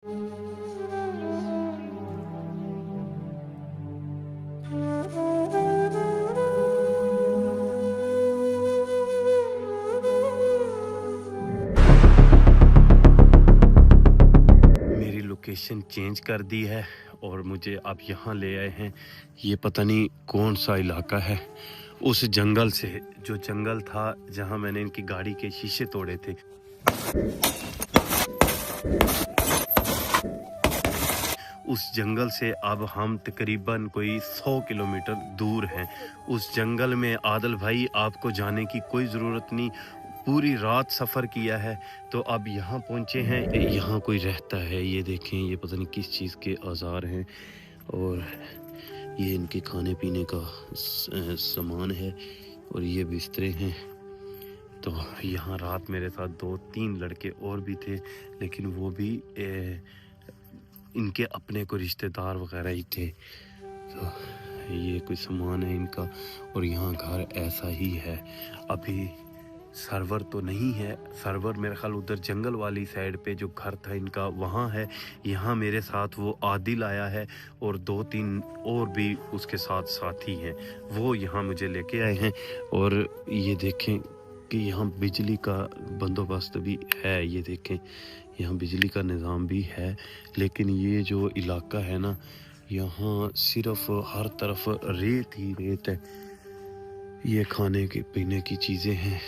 मेरी location change कर दी है और मुझे अब यहाँ ले आए हैं। ये पता नहीं कौन सा इलाका है, उस जंगल से, जो जंगल था जहाँ मैंने इनकी गाड़ी के शीशे तोड़े थे। उस जंगल से अब हम तकरीबन कोई 100 किलोमीटर दूर हैं। उस जंगल में आदिल भाई आपको जाने की कोई ज़रूरत नहीं, पूरी रात सफ़र किया है तो अब यहाँ पहुँचे हैं। यहाँ कोई रहता है, ये देखें, ये पता नहीं किस चीज़ के औज़ार हैं और ये इनके खाने पीने का सामान है और ये बिस्तरे हैं। तो यहाँ रात मेरे साथ 2-3 लड़के और भी थे, लेकिन वो भी इनके अपने को रिश्तेदार वगैरह ही थे। तो ये कोई सामान है इनका और यहाँ घर ऐसा ही है। अभी सर्वर तो नहीं है, सर्वर मेरे ख्याल उधर जंगल वाली साइड पे जो घर था इनका वहाँ है। यहाँ मेरे साथ वो आदिल आया है और 2-3 और भी उसके साथ साथी हैं, वो यहाँ मुझे लेके आए हैं। और ये देखें कि यहाँ बिजली का बंदोबस्त भी है, ये देखें यहाँ बिजली का निज़ाम भी है। लेकिन ये जो इलाका है ना, यहाँ सिर्फ हर तरफ रेत ही रेत है। ये खाने के पीने की चीज़ें हैं,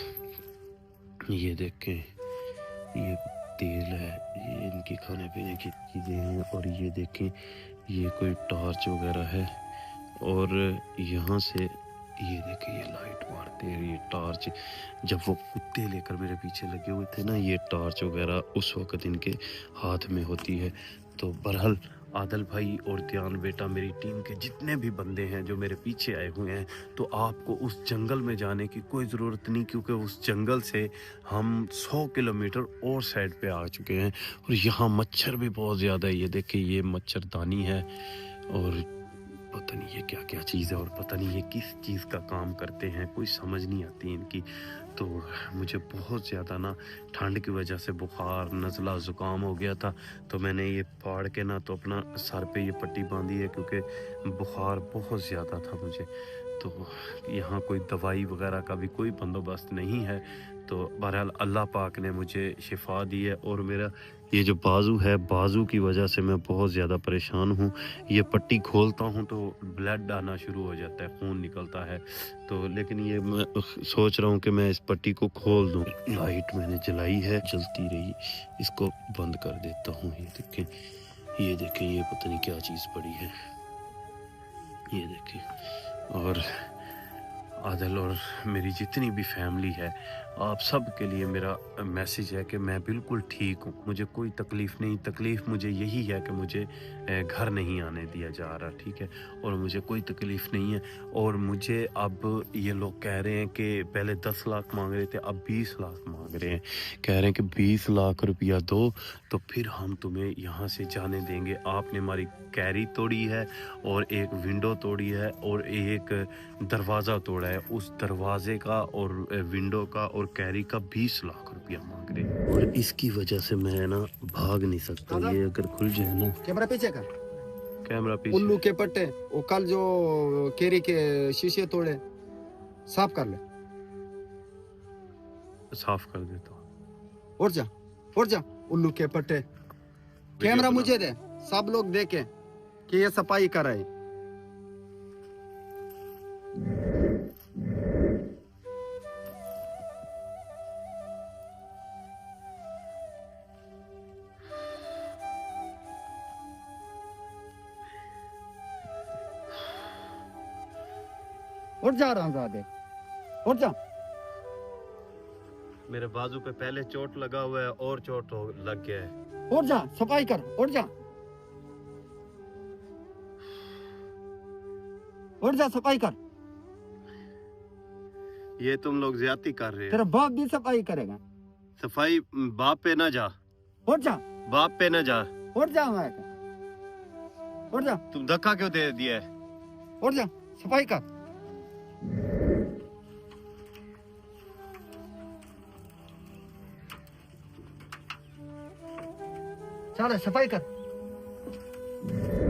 ये देखें, ये तेल है, ये इनकी खाने पीने की चीज़ें हैं। और ये देखें, ये कोई टॉर्च वगैरह है। और यहाँ से ये देखें, ये लाइट मारते हैं, ये टॉर्च। जब वो कुत्ते लेकर मेरे पीछे लगे हुए थे ना, ये टॉर्च वगैरह उस वक़्त इनके हाथ में होती है। तो बहरहाल आदिल भाई और ध्यान बेटा, मेरी टीम के जितने भी बंदे हैं जो मेरे पीछे आए हुए हैं, तो आपको उस जंगल में जाने की कोई ज़रूरत नहीं, क्योंकि उस जंगल से हम 100 किलोमीटर और साइड पे आ चुके हैं। और यहाँ मच्छर भी बहुत ज़्यादा है, ये देखिए, ये मच्छरदानी है और पता नहीं ये क्या क्या चीज़ है और पता नहीं ये किस चीज़ का काम करते हैं, कोई समझ नहीं आती इनकी। तो मुझे बहुत ज़्यादा ना ठंड की वजह से बुखार, नज़ला, ज़ुकाम हो गया था। तो मैंने ये फाड़ के ना तो अपना सर पे ये पट्टी बांधी है, क्योंकि बुखार बहुत ज़्यादा था मुझे। तो यहाँ कोई दवाई वगैरह का भी कोई बंदोबस्त नहीं है। तो बहरहाल अल्लाह पाक ने मुझे शिफा दी है। और मेरा ये जो बाजू है, बाजू की वजह से मैं बहुत ज़्यादा परेशान हूँ। ये पट्टी खोलता हूँ तो ब्लड आना शुरू हो जाता है, खून निकलता है। तो लेकिन ये मैं सोच रहा हूँ कि मैं इस पट्टी को खोल दूँ। लाइट मैंने जलाई है, जलती रही, इसको बंद कर देता हूँ। ये देखें, ये देखें, ये पता नहीं क्या चीज़ पड़ी है, ये देखें। और आदिल और मेरी जितनी भी फैमिली है, आप सब के लिए मेरा मैसेज है कि मैं बिल्कुल ठीक हूँ, मुझे कोई तकलीफ़ नहीं। तकलीफ़ मुझे यही है कि मुझे घर नहीं आने दिया जा रहा, ठीक है, और मुझे कोई तकलीफ़ नहीं है। और मुझे अब ये लोग कह रहे हैं कि पहले 10 लाख मांग रहे थे, अब 20 लाख मांग रहे हैं। कह रहे हैं कि 20 लाख रुपया दो तो फिर हम तुम्हें यहाँ से जाने देंगे। आपने हमारी कैरी तोड़ी है और एक विंडो तोड़ी है और एक दरवाज़ा तोड़ा है, उस दरवाजे का और विंडो का और कैरी का 20 लाख रुपया मांग रहे हैं। और इसकी वजह से मैं ना भाग नहीं सकता। ये अगर खुल जाए ना, कैमरा पीछे कर, कैमरा पीछे, उल्लू के पट्टे, वो कल जो कैरी के शीशे तोड़े, साफ कर ले, साफ कर देता हूँ। उठ जा, उठ जा, उल्लू के पट्टे। कैमरा मुझे दे, सब लोग देखें कि ये सफाई कर रहे हैं। उठ जा रामजादे, उठ जा। मेरे बाजू पे पहले चोट लगा हुआ है और चोट लग गया है। उठ जा, सफाई कर, उठ जा, उठ जा, सफाई कर। ये तुम लोग ज्यादती कर रहे तेरा हो। बाप भी सफाई करेगा। सफाई बाप पे ना जा, उठ जा, बाप पे ना जा। उठ जा, मैं उठ जा, तुम धक्का क्यों दे दिया है? उठ जा, सफाई कर। चल सफाई कर।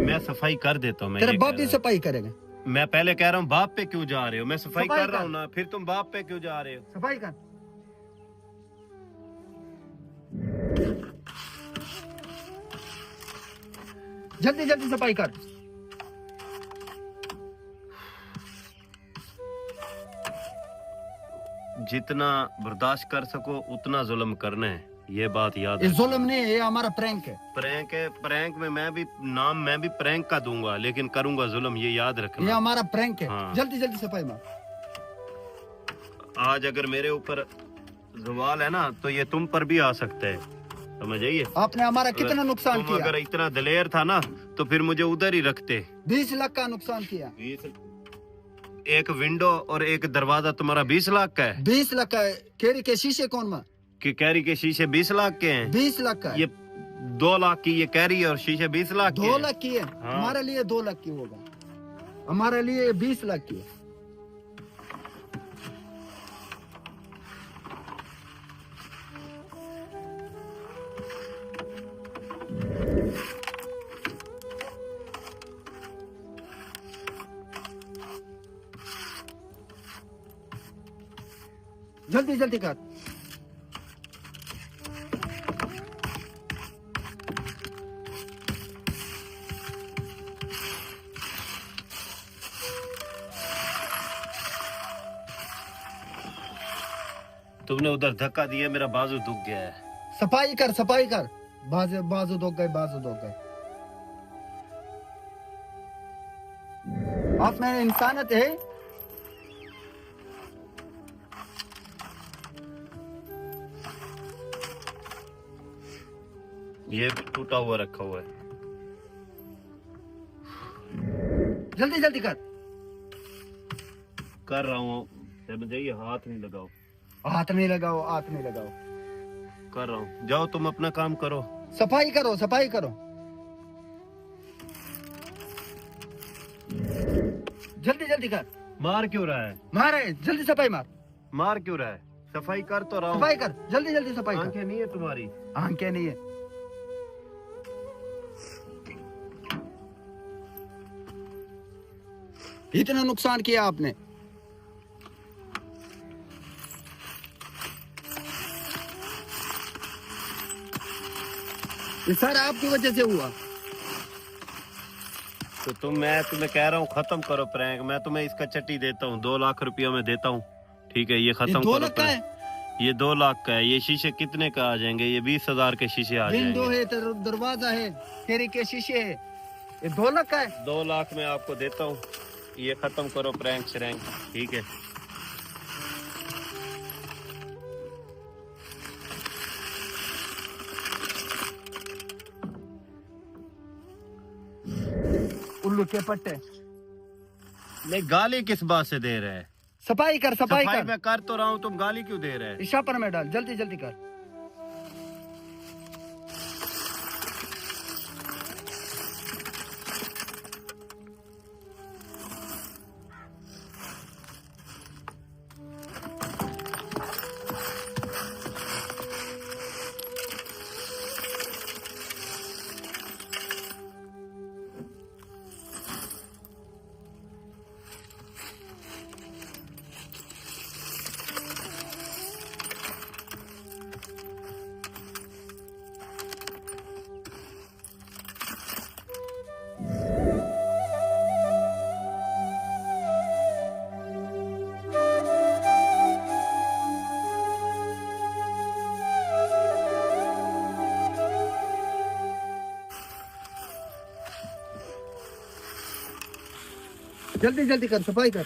मैं सफाई कर देता हूँ। मैं तेरा ये बाप कह भी रहा हूँ। सफाई करेगा। मैं पहले कह रहा हूँ बाप पे क्यों जा रहे हो? मैं सफाई सफाई कर रहा कर। हूँ ना, फिर तुम बाप पे क्यों जा रहे हो? सफाई कर। जल्दी जल्दी सफाई कर। जितना बर्दाश्त कर सको उतना जुल्म करना है, ये बात याद ये है। जुल्म नहीं है, ये हमारा प्रैंक है। प्रैंक है, प्रैंक में मैं भी प्रैंक का दूंगा, लेकिन करूंगा जुल्म, ये याद ये रखना। हमारा प्रैंक है। हाँ। जल्दी जल्दी सफाई मार। आज अगर मेरे ऊपर जवाल है ना, तो ये तुम पर भी आ सकता है, समझ आइए। आपने हमारा कितना नुकसान तुम किया। अगर इतना दलेर था ना, तो फिर मुझे उधर ही रखते। 20 लाख का नुकसान किया। एक विंडो और एक दरवाजा तुम्हारा 20 लाख का है। 20 लाख का है। केरी के शीशे कौन मा? कि कैरी के शीशे 20 लाख के हैं। 20 लाख का है। ये 2 लाख की ये कैरी है और शीशे 20 लाख के 2 हैं। लाख की है। हाँ। हमारे लिए 2 लाख की होगा, हमारे लिए 20 लाख की है। जल्दी जल्दी कर। तुमने उधर धक्का दिया, मेरा बाजू दुख गया है। सफाई कर, सफाई कर। बाजू बाजू दो गए, बाजू दो गए। आप में इंसानियत है। ये टूटा हुआ रखा हुआ है। जल्दी जल्दी कर। कर रहा हूँ, समझाइए, हाथ नहीं लगाओ। हाथ नहीं लगाओ, हाथ नहीं लगाओ। कर रहा हूँ, जाओ तुम अपना काम करो। सफाई करो, सफाई करो। जल्दी जल्दी कर। मार क्यों रहा है? मारे, जल्दी सफाई मार। मार क्यों रहा है? सफाई कर तो रहा हूँ। सफाई कर, जल्दी जल्दी सफाई कर। आंखें नहीं है तुम्हारी? आंखें नहीं है। इतना नुकसान किया आपने। ये सारा आपकी वजह से हुआ। तो मैं तुम्हें कह रहा हूँ खत्म करो प्रैंक। मैं तुम्हें इसका चट्टी देता हूँ, 2 लाख रुपया में देता हूँ, ठीक है? ये खत्म 2 करो लाख का है। prank। ये 2 लाख का है। ये शीशे कितने का आ जाएंगे? ये 20,000 के शीशे आ विंडो जाएंगे। है, दरवाजा है, केरी के शीशे है। ये 2 लाख का है। 2 लाख में आपको देता हूँ। ये खत्म करो प्रैंक श्रैंक, ठीक है? उल्लू के पट्टे। नहीं, गाली किस बात से दे रहा है? सफाई कर, सफाई सफाई कर। मैं कर तो रहा हूँ, तुम गाली क्यों दे रहे हैं? शापर में डाल, जल्दी जल्दी कर। जल्दी जल्दी कर, सफाई कर।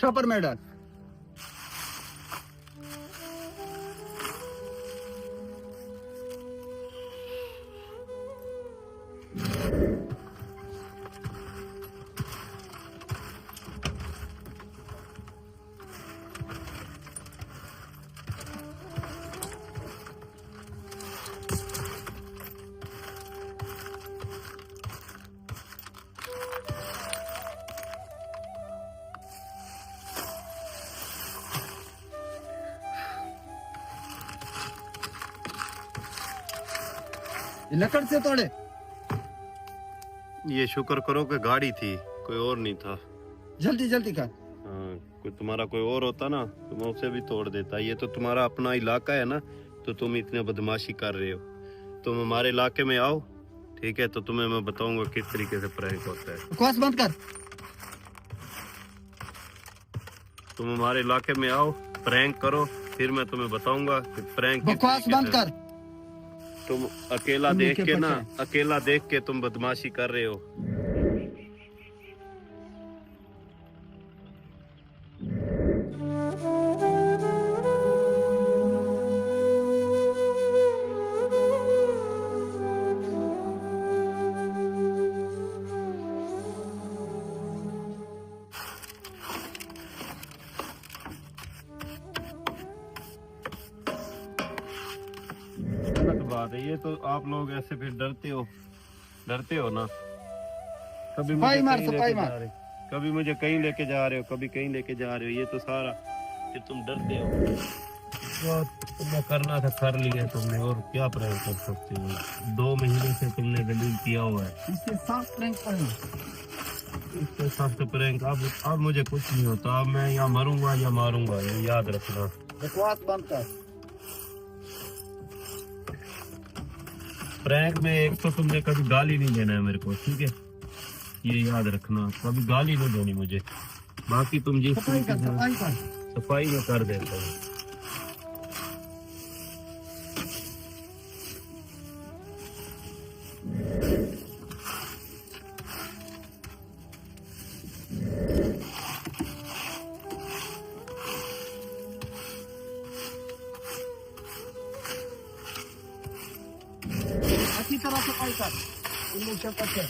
शापर में डाल। ये लकड़ से तोड़े। ये शुक्र करो कि गाड़ी थी, कोई और नहीं था। जल्दी जल्दी कर। हाँ, कोई तुम्हारा कोई और होता ना तो मैं उसे भी तोड़ देता। ये तो तुम्हारा अपना इलाका है ना, तो तुम इतने बदमाशी कर रहे हो। तुम हमारे इलाके में आओ, ठीक है, तो तुम्हें मैं बताऊंगा किस तरीके से प्रैंक होता है। बकवास बंद कर। तुम हमारे इलाके में आओ, प्रैंक करो, फिर मैं तुम्हें बताऊंगा कि प्रैंक किस बकवास तरीके बंद से। कर। तुम अकेला उल्लू देख के के ना, पट्टे। अकेला देख के तुम बदमाशी कर रहे हो। गलत बात है ये तो। आप लोग ऐसे फिर डरते हो ना। कभी सफाई मुझे मार, कहीं सफाई लेके मार। जा रहे, कभी मुझे कहीं लेके जा रहे हो, कभी कहीं लेके जा रहे हो। ये तो सारा कि तुम डरते हो। जो तुम्हें करना था कर लिया तुमने, और क्या प्रयोग कर सकते हो। 2 महीने से तुमने दलील किया हुआ है। इसके साथ प्रैंक करना। इसके साथ तो प्रैंक अब मुझे कुछ नहीं होता। अब मैं या मरूंगा या मारूंगा, ये याद रखना। बकवास बंद कर। प्रैंक में एक तो तुमने कभी गाली नहीं देना है मेरे को, ठीक है, ये याद रखना। कभी गाली नहीं देनी मुझे। बाकी तुम जिस सफाई तरीके कर, से सफाई कर। सफाई में कर देता हूँ। अच्छी तरह सफाई कर। उल्लू के पट्टे।